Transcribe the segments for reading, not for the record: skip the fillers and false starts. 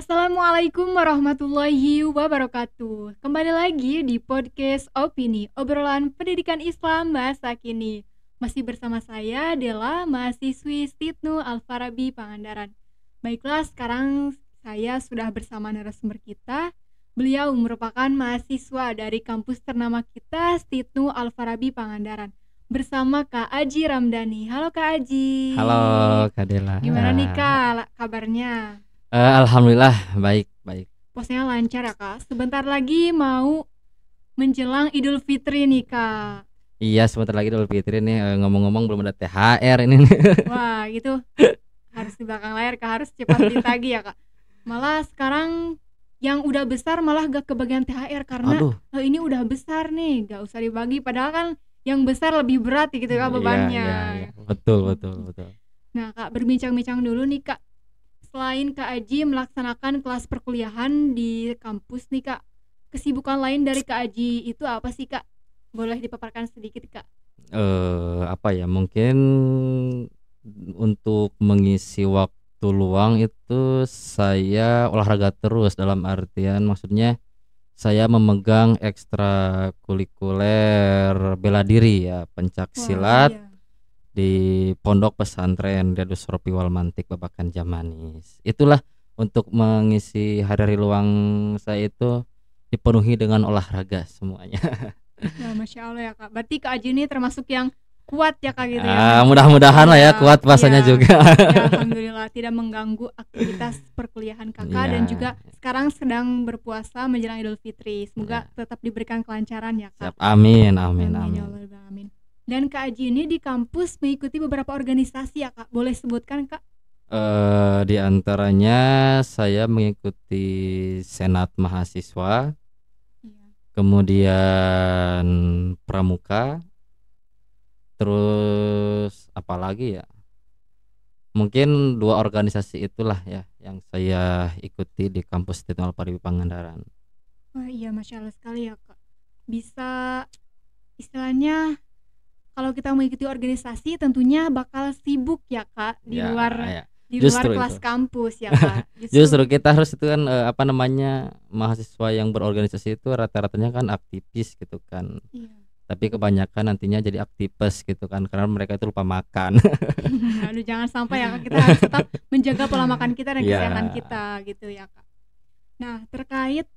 Assalamualaikum warahmatullahi wabarakatuh. Kembali lagi di podcast Opini, obrolan pendidikan Islam bahasa kini. Masih bersama saya Dela, mahasiswi Stitnu Al-Farabi Pangandaran. Baiklah, sekarang saya sudah bersama narasumber kita. Beliau merupakan mahasiswa dari kampus ternama kita, Stitnu Al-Farabi Pangandaran. Bersama Kak Aji Ramdhani. Halo Kak Aji. Halo Kak Dela. Gimana nih Kak kabarnya? Alhamdulillah baik. Posnya lancar ya Kak. Sebentar lagi mau menjelang Idul Fitri nih Kak. Iya, sebentar lagi Idul Fitri nih. Ngomong-ngomong belum ada THR ini. Wah gitu harus di belakang layar Kak, harus cepat ditagih ya Kak. Malah sekarang yang udah besar malah gak kebagian THR karena ini udah besar nih, gak usah dibagi. Padahal kan yang besar lebih berat gitu Kak bebannya. Iya. Betul. Nah Kak, berbincang-bincang dulu nih Kak. Selain Kak Aji melaksanakan kelas perkuliahan di kampus nih Kak, kesibukan lain dari Kak Aji itu apa sih Kak? Boleh dipaparkan sedikit Kak? Mungkin untuk mengisi waktu luang itu saya olahraga terus, dalam artian maksudnya saya memegang ekstrakurikuler bela diri ya, pencak silat. Iya. Di Pondok Pesantren Riyadus Shorofi Wal Mantik Babakan Jamanis. Itulah untuk mengisi hari-hari luang saya itu dipenuhi dengan olahraga semuanya. Ya, Masya Allah ya Kak. Berarti Kak Aji ini termasuk yang kuat ya Kak gitu ya. Mudah-mudahan lah ya kuat puasanya juga. Ya, alhamdulillah tidak mengganggu aktivitas perkuliahan Kakak dan juga sekarang sedang berpuasa menjelang Idul Fitri. Semoga tetap diberikan kelancaran ya Kak. Siap, amin. Ya Allah, amin. Dan Kak Aji ini di kampus mengikuti beberapa organisasi ya Kak. Boleh sebutkan Kak? Di antaranya saya mengikuti Senat Mahasiswa, kemudian Pramuka, terus apalagi ya? Mungkin 2 organisasi itulah ya yang saya ikuti di kampus Stitnu Al-Farabi Pangandaran. Wah iya, Masya Allah sekali ya Kak. Bisa istilahnya kalau kita mengikuti organisasi tentunya bakal sibuk ya Kak di luar kelas kampus ya Kak. Justru kita harus itu kan mahasiswa yang berorganisasi itu rata-ratanya kan aktivis gitu kan. Iya. Tapi kebanyakan nantinya jadi aktivis gitu kan karena mereka itu lupa makan. Aduh, jangan sampai ya Kak, kita harus tetap menjaga pola makan kita dan kesehatan kita gitu ya Kak. Nah, terkait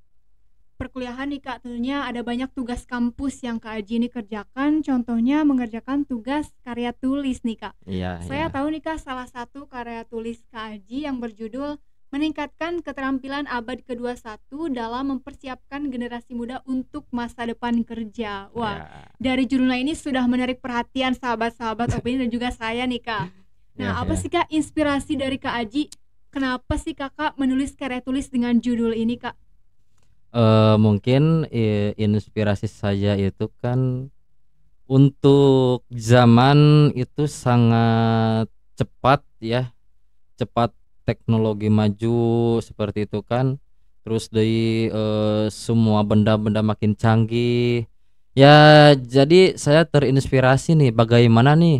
perkuliahan nih Kak, tentunya ada banyak tugas kampus yang Kak Aji ini kerjakan. Contohnya mengerjakan tugas karya tulis nih Kak. Saya tahu nih Kak, salah satu karya tulis Kak Aji yang berjudul meningkatkan keterampilan abad ke-21 dalam mempersiapkan generasi muda untuk masa depan kerja. Wah, dari judulnya ini sudah menarik perhatian sahabat-sahabat Opini dan juga saya nih Kak. Nah, apa sih Kak inspirasi dari Kak Aji? Kenapa sih Kakak menulis karya tulis dengan judul ini Kak? Mungkin inspirasi saya itu kan untuk zaman itu sangat cepat ya, cepat teknologi maju seperti itu kan, terus dari semua benda-benda makin canggih ya, jadi saya terinspirasi nih bagaimana nih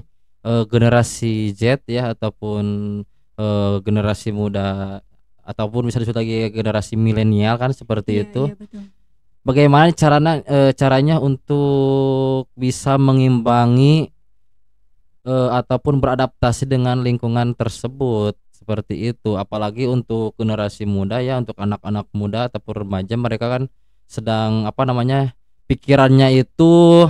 generasi Z ya ataupun generasi muda ataupun bisa disebut lagi generasi milenial kan seperti itu. Iya, betul. Bagaimana caranya untuk bisa mengimbangi ataupun beradaptasi dengan lingkungan tersebut seperti itu. Apalagi untuk generasi muda ya, untuk anak-anak muda ataupun remaja, mereka kan sedang pikirannya itu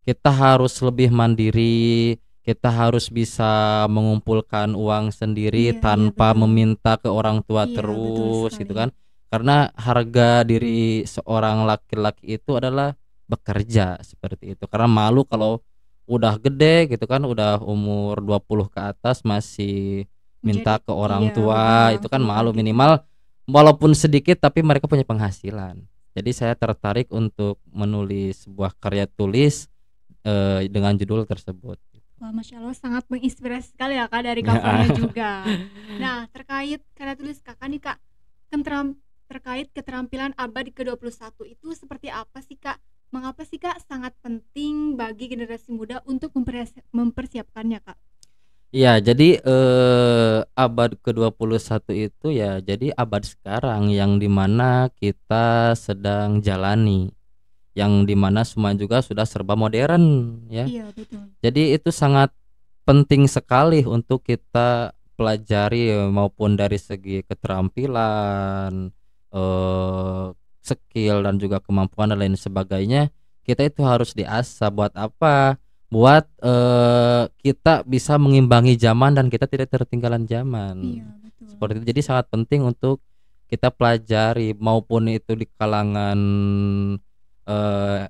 kita harus lebih mandiri. Kita harus bisa mengumpulkan uang sendiri tanpa meminta ke orang tua terus gitu kan. Karena harga diri seorang laki-laki itu adalah bekerja seperti itu. Karena malu kalau udah gede gitu kan, udah umur 20 ke atas masih minta ke orang tua, itu kan malu. Minimal walaupun sedikit tapi mereka punya penghasilan. Jadi saya tertarik untuk menulis sebuah karya tulis dengan judul tersebut. Wah, Masya Allah, sangat menginspirasi sekali ya Kak dari covernya juga. Nah, terkait karya tulis Kakak nih Kak, terkait keterampilan abad ke-21 itu seperti apa sih Kak? Mengapa sih Kak sangat penting bagi generasi muda untuk mempersiapkannya Kak? Iya, jadi abad ke-21 itu ya jadi abad sekarang yang dimana kita sedang jalani, yang dimana semua juga sudah serba modern ya. Iya, betul. Jadi itu sangat penting sekali untuk kita pelajari maupun dari segi keterampilan, eh, skill dan juga kemampuan dan lain sebagainya. Kita itu harus diasah buat apa? Buat kita bisa mengimbangi zaman dan kita tidak tertinggalan zaman. Iya, betul. Seperti itu. Jadi sangat penting untuk kita pelajari maupun itu di kalangan eh,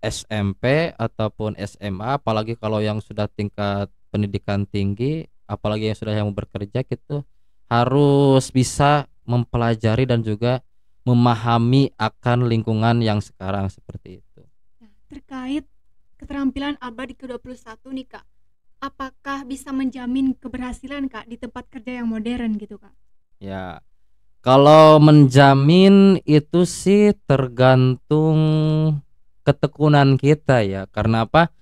SMP ataupun SMA, apalagi kalau yang sudah tingkat pendidikan tinggi, apalagi yang sudah yang bekerja gitu, harus bisa mempelajari dan juga memahami akan lingkungan yang sekarang seperti itu. Nah, terkait keterampilan abad ke-21 nih Kak, apakah bisa menjamin keberhasilan Kak di tempat kerja yang modern gitu Kak? Ya, kalau menjamin itu sih tergantung ketekunan kita ya. Karena apa?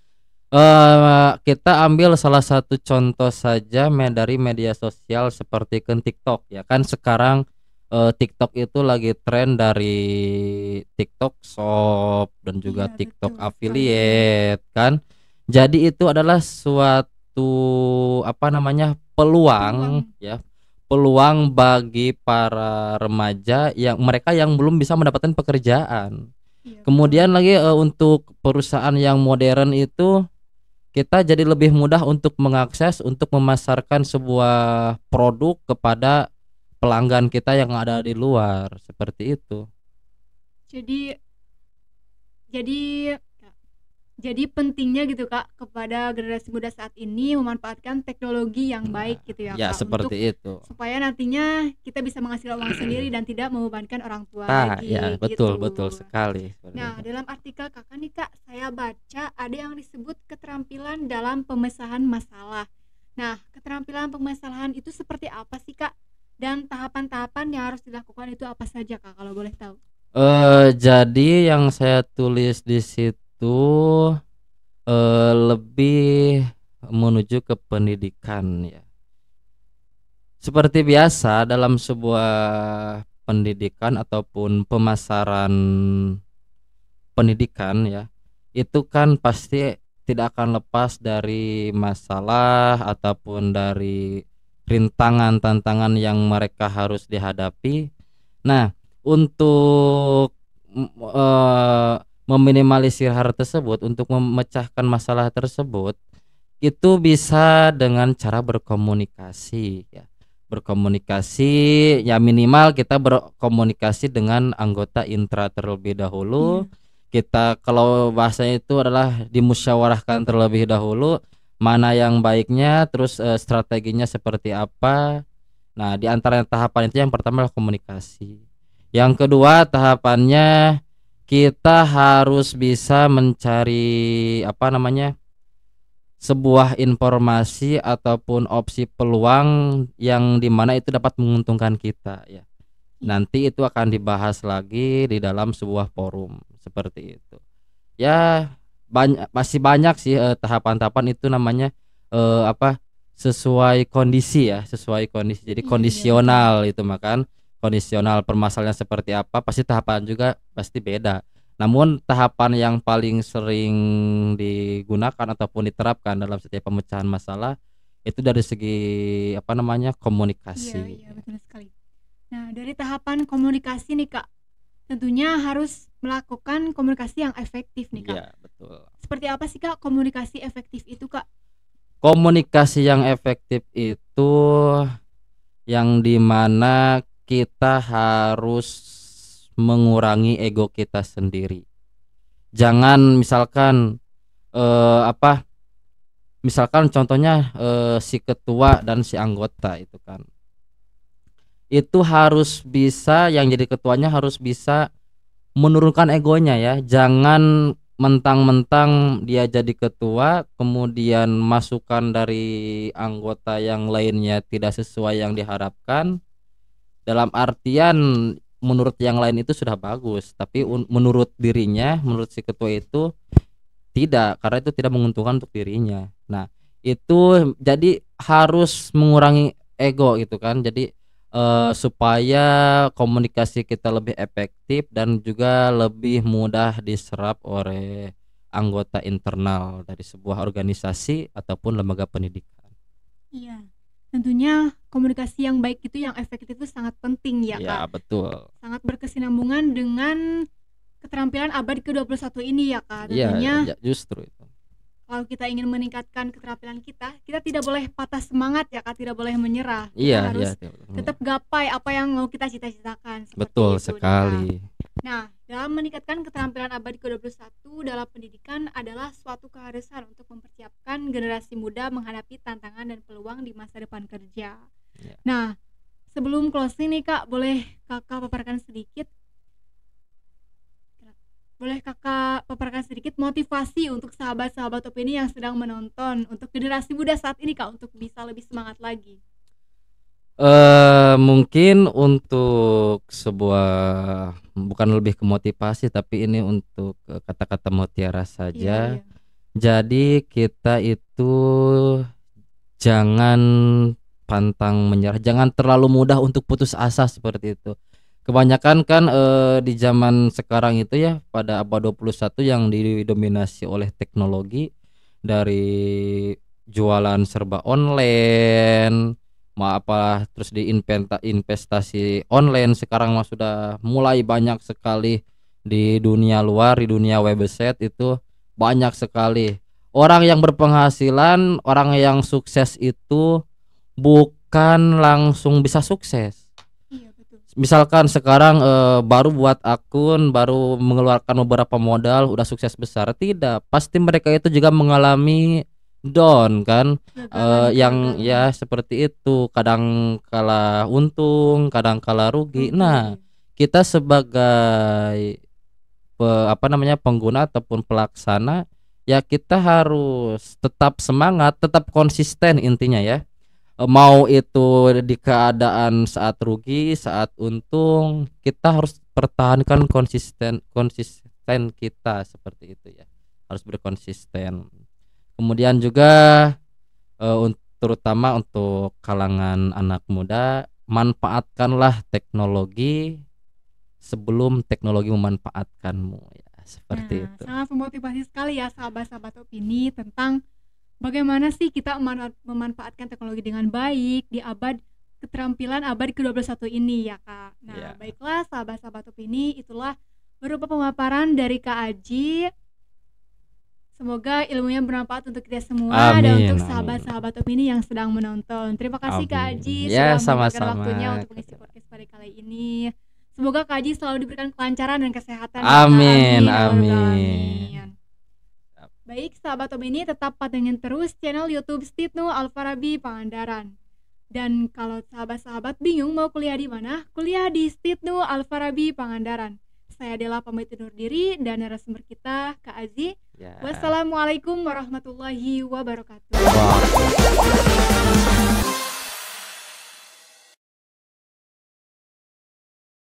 Kita ambil salah satu contoh saja dari media sosial seperti kan TikTok ya kan sekarang TikTok itu lagi tren dari TikTok Shop dan juga Iya, TikTok betul sekali. Affiliate kan. Jadi itu adalah suatu apa namanya Peluang. peluang ya, peluang bagi para remaja yang mereka yang belum bisa mendapatkan pekerjaan. Iya, betul. Kemudian lagi untuk perusahaan yang modern itu kita jadi lebih mudah untuk mengakses untuk memasarkan sebuah produk kepada pelanggan kita yang ada di luar seperti itu. Jadi jadi jadi pentingnya gitu Kak kepada generasi muda saat ini memanfaatkan teknologi yang Nah, baik gitu ya ya Kak untuk seperti itu. supaya nantinya kita bisa menghasilkan uang sendiri dan tidak membebankan orang tua Ya lagi betul betul gitu. sekali seperti Nah, itu. dalam artikel Kakak nih Kak, saya baca ada yang disebut keterampilan dalam pemecahan masalah. Nah, keterampilan pemasalahan itu seperti apa sih Kak? Dan tahapan-tahapan yang harus dilakukan itu apa saja Kak kalau boleh tahu? Jadi yang saya tulis di situ lebih menuju ke pendidikan ya. Seperti biasa dalam sebuah pendidikan ataupun pemasaran pendidikan ya, itu kan pasti tidak akan lepas dari masalah ataupun dari rintangan tantangan yang mereka harus dihadapi. Nah, untuk meminimalisir hal tersebut, untuk memecahkan masalah tersebut, itu bisa dengan cara berkomunikasi ya. Berkomunikasi ya minimal kita berkomunikasi dengan anggota intra terlebih dahulu. Iya. Kita kalau bahasanya itu adalah dimusyawarahkan terlebih dahulu mana yang baiknya, terus strateginya seperti apa. Nah, di antara tahapan itu yang pertama adalah komunikasi. Yang kedua tahapannya kita harus bisa mencari apa namanya sebuah informasi ataupun opsi peluang yang dimana itu dapat menguntungkan kita ya. Iya. Nanti itu akan dibahas lagi di dalam sebuah forum seperti itu. Ya banyak masih banyak sih tahapan-tahapan itu namanya apa sesuai kondisi ya, sesuai kondisi. Jadi Iya, iya betul. kondisional itu makan kondisional permasalahan seperti apa pasti tahapan juga pasti beda. Namun tahapan yang paling sering digunakan ataupun diterapkan dalam setiap pemecahan masalah itu dari segi apa namanya Iya, komunikasi. iya betul sekali. Nah, dari tahapan komunikasi nih Kak, tentunya harus melakukan komunikasi yang efektif nih Kak. Ya, betul. Seperti apa sih Kak komunikasi efektif itu Kak? Komunikasi yang efektif itu yang dimana kita harus mengurangi ego kita sendiri. Jangan misalkan apa misalkan contohnya si ketua dan si anggota itu kan itu harus bisa yang jadi ketuanya harus bisa menurunkan egonya ya. Jangan mentang-mentang dia jadi ketua kemudian masukan dari anggota yang lainnya tidak sesuai yang diharapkan, dalam artian menurut yang lain itu sudah bagus tapi menurut dirinya, menurut si ketua itu tidak, karena itu tidak menguntungkan untuk dirinya. Nah, itu jadi harus mengurangi ego gitu kan. Jadi supaya komunikasi kita lebih efektif dan juga lebih mudah diserap oleh anggota internal dari sebuah organisasi ataupun lembaga pendidikan. Iya. Tentunya komunikasi yang baik itu, yang efektif itu sangat penting ya, Ya, Kak. betul. Sangat berkesinambungan dengan keterampilan abad ke-21 ini ya, Kak. Iya, Tentunya justru itu. kalau kita ingin meningkatkan keterampilan kita tidak boleh patah semangat ya, Kak, tidak boleh menyerah. Kita Iya, harus iya, tetap gapai apa yang mau kita cita-citakan, seperti betul itu nih, Kak. sekali. Nah, dalam meningkatkan keterampilan abad ke-21 dalam pendidikan adalah suatu keharusan untuk mempersiapkan generasi muda menghadapi tantangan dan peluang di masa depan kerja. Ya. Nah, sebelum closing nih, Kak, boleh Kakak paparkan sedikit motivasi untuk sahabat-sahabat opini yang sedang menonton, untuk generasi muda saat ini, Kak, untuk bisa lebih semangat lagi. Mungkin untuk sebuah, bukan lebih ke motivasi, tapi ini untuk kata-kata mutiara saja. Iya. Jadi kita itu jangan pantang menyerah, jangan terlalu mudah untuk putus asa seperti itu. Kebanyakan kan di zaman sekarang itu ya, pada abad 21 yang didominasi oleh teknologi, dari jualan serba online, terus di investasi online sekarang mah sudah mulai banyak sekali di dunia luar, di dunia website itu banyak sekali orang yang berpenghasilan, orang yang sukses itu bukan langsung bisa sukses. Misalkan sekarang baru buat akun, baru mengeluarkan beberapa modal, udah sukses besar. Tidak, pasti mereka itu juga mengalami down kan, yang ya seperti itu. Kadang kala untung, kadang kala rugi. Nah, kita sebagai pengguna ataupun pelaksana, ya kita harus tetap semangat, tetap konsisten intinya ya. Mau itu di keadaan saat rugi, saat untung, kita harus pertahankan konsisten kita seperti itu ya. Harus berkonsisten. Kemudian juga terutama untuk kalangan anak muda, manfaatkanlah teknologi sebelum teknologi memanfaatkanmu ya, seperti itu. Sangat memotivasi sekali ya sahabat-sahabat opini tentang bagaimana sih kita memanfaatkan teknologi dengan baik di keterampilan abad ke-21 ini ya, Kak. Nah, baiklah sahabat-sahabat opini, itulah berupa pemaparan dari Kak Aji. Semoga ilmunya bermanfaat untuk kita semua. Dan untuk sahabat-sahabat opini yang sedang menonton. Terima kasih Kak Aji ya, sudah memberikan waktunya untuk mengisi podcast pada kali ini. Semoga Kak Aji selalu diberikan kelancaran dan kesehatan. Amin. Baik sahabat opini, tetap pantengin terus channel YouTube Stitnu Alfarabi Pangandaran. Dan kalau sahabat-sahabat bingung mau kuliah di mana, kuliah di Stitnu Alfarabi Pangandaran. Saya Dela pamit undur diri dan narasumber kita Kak Aji. Wassalamualaikum warahmatullahi wabarakatuh.